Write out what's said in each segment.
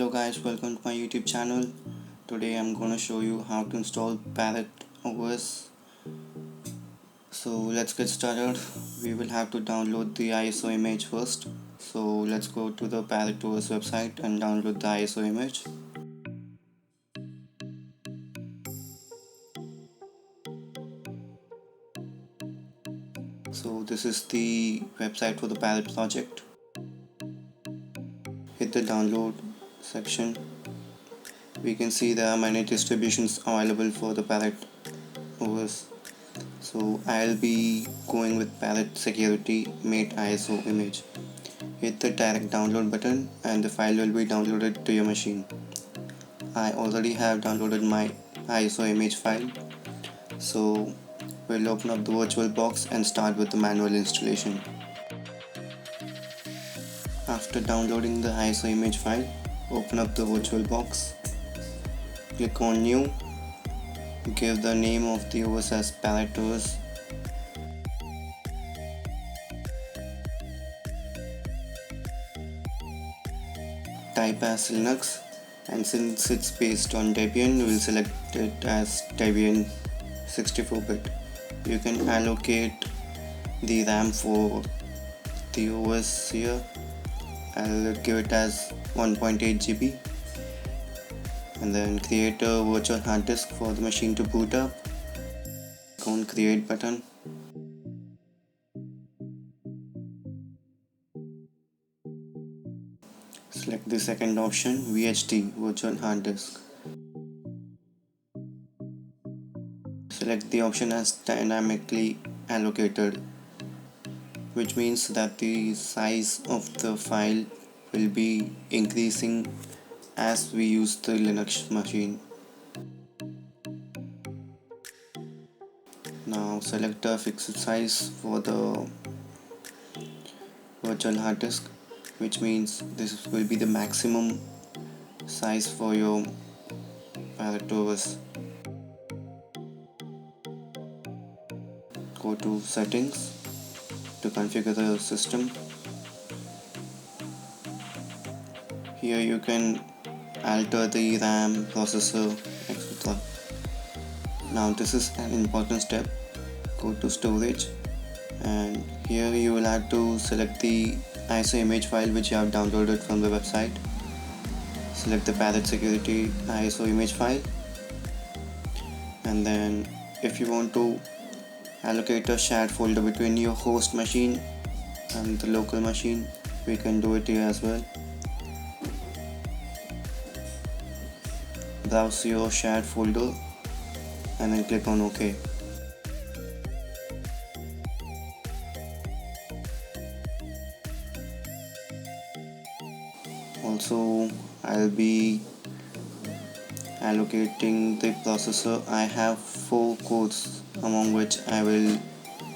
Hello guys, welcome to my YouTube channel. Today I'm gonna show you how to install Parrot OS. So let's get started. We will have to download the ISO image first. So let's go to the Parrot OS website and download the ISO image. So this is the website for the Parrot project. Hit the download section. We can see there are many distributions available for the Parrot OS. So I'll be going with Parrot Security Mate ISO image. Hit the direct download button and the file will be downloaded to your machine. I already have downloaded my ISO image file. So we'll open up the virtual box and start with the manual installation. After downloading the ISO image file, open up the virtual box. Click on new. Give the name of the OS as Parrot OS. Type as Linux, and since it's based on Debian, we'll select it as Debian 64-bit. You can allocate the RAM for the OS here. I'll give it as 1.8 GB, and then create a virtual hard disk for the machine to boot up. Click on create button. Select the second option, VHD, virtual hard disk. Select the option as dynamically allocated, which means that the size of the file will be increasing as we use the Linux machine. Now select a fixed size for the virtual hard disk, which means this will be the maximum size for your Parrot OS. Go to settings to configure the system. Here you can alter the RAM, processor, etc. Now this is an important step. Go to storage, and here you will have to select the ISO image file which you have downloaded from the website. Select the Parrot Security ISO image file, and then if you want to allocate a shared folder between your host machine and the local machine, we can do it here as well. Browse your shared folder and then click on OK. Also, I'll be allocating the processor. I have 4 cores, among which I will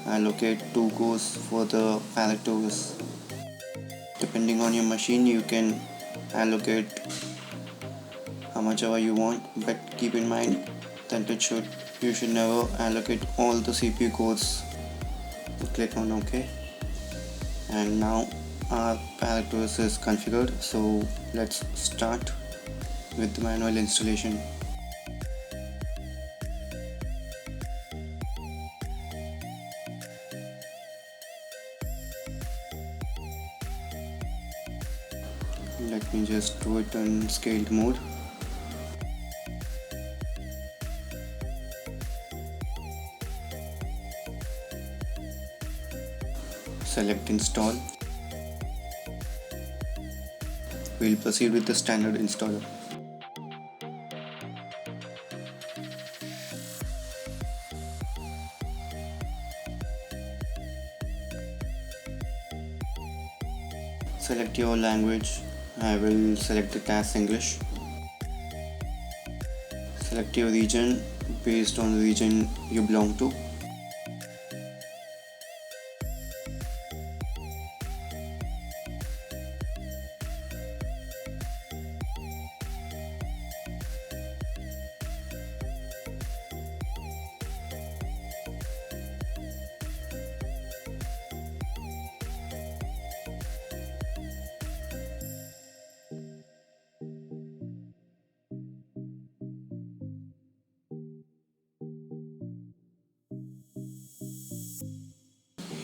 allocate 2 cores for the Parrot OS. Depending on your machine, you can allocate how much ever you want, but keep in mind that you should never allocate all the CPU cores. So click on OK, and now our Parrot OS is configured. So let's start with the manual installation. Let me just do it in scaled mode. Select install. We'll proceed with the standard installer. Select your language. I will select it as English. Select your region based on the region you belong to.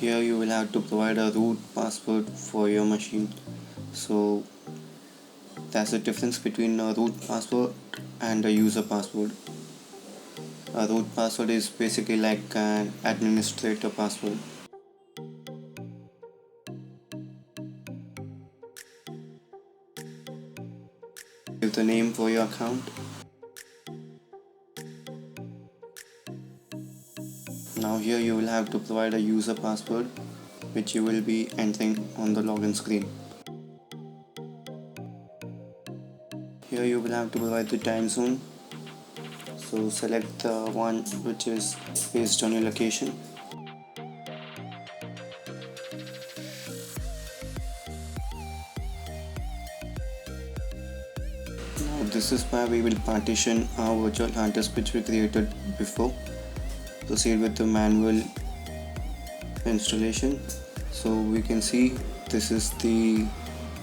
Here you will have to provide a root password for your machine. So that's the difference between a root password and a user password. A root password is basically like an administrator password. Give the name for your account. Now here you will have to provide a user password which you will be entering on the login screen. Here you will have to provide the time zone. So select the one which is based on your location. Now this is where we will partition our virtual hard disk which we created before. Proceed with the manual installation. So we can see this is the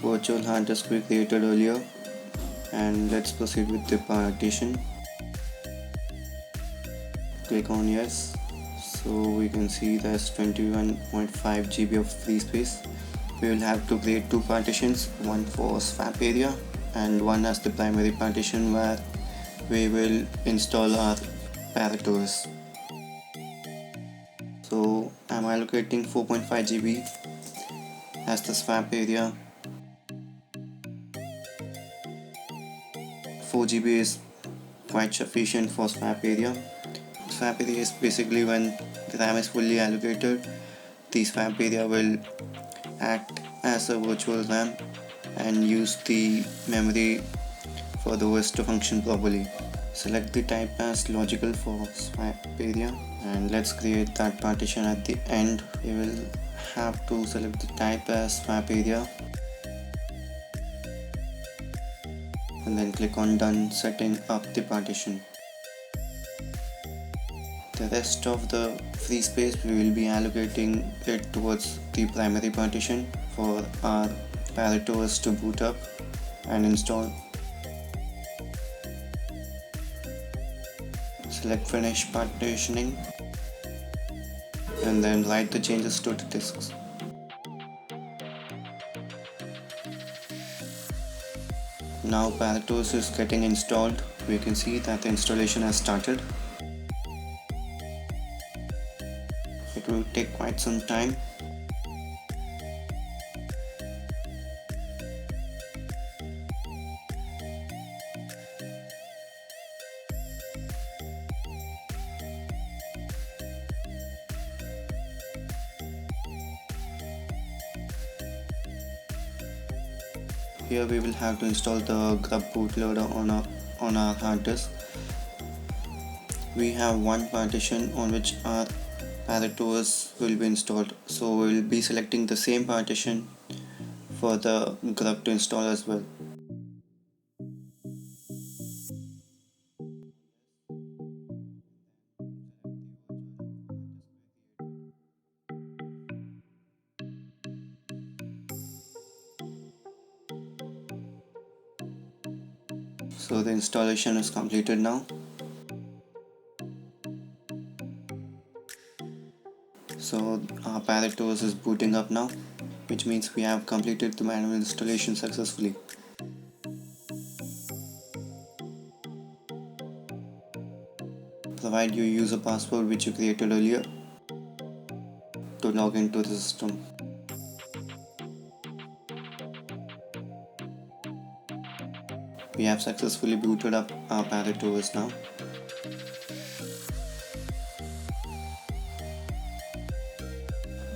virtual hard disk we created earlier, and let's proceed with the partition. Click on yes. So we can see there's 21.5 GB of free space. We will have to create two partitions, one for swap area and one as the primary partition where we will install our Parrot OS. So I'm allocating 4.5 GB as the swap area. 4 GB is quite sufficient for swap area. Swap area is basically when the RAM is fully allocated, the swap area will act as a virtual RAM and use the memory for the OS to function properly. Select the type as logical for swap area, and let's create that partition at the end. We will have to select the type as swap area and then click on done, setting up the partition. The rest of the free space we will be allocating it towards the primary partition for our Parrot OS to boot up and install. Select finish partitioning and then write the changes to the disks. Now Parrot OS is getting installed. We can see that the installation has started. It will take quite some time. Here we will have to install the grub bootloader on our hard disk. We have one partition on which our Parrot OS will be installed, so we will be selecting the same partition for the grub to install as well. So the installation is completed now. So our Parrot OS is booting up now, which means we have completed the manual installation successfully. Provide your user password which you created earlier to log into the system. We have successfully booted up our Parrot OS now.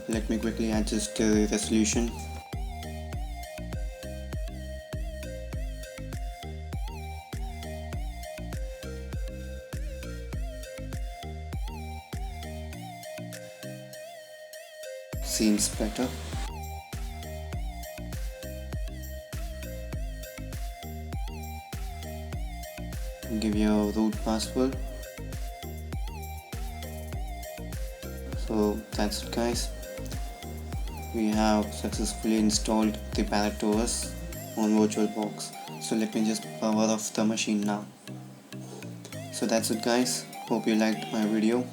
Let me quickly adjust the resolution. Seems better. Give your root password. So that's it, guys. We have successfully installed the Parrot OS on VirtualBox. So let me just power off the machine now. So that's it, guys. Hope you liked my video.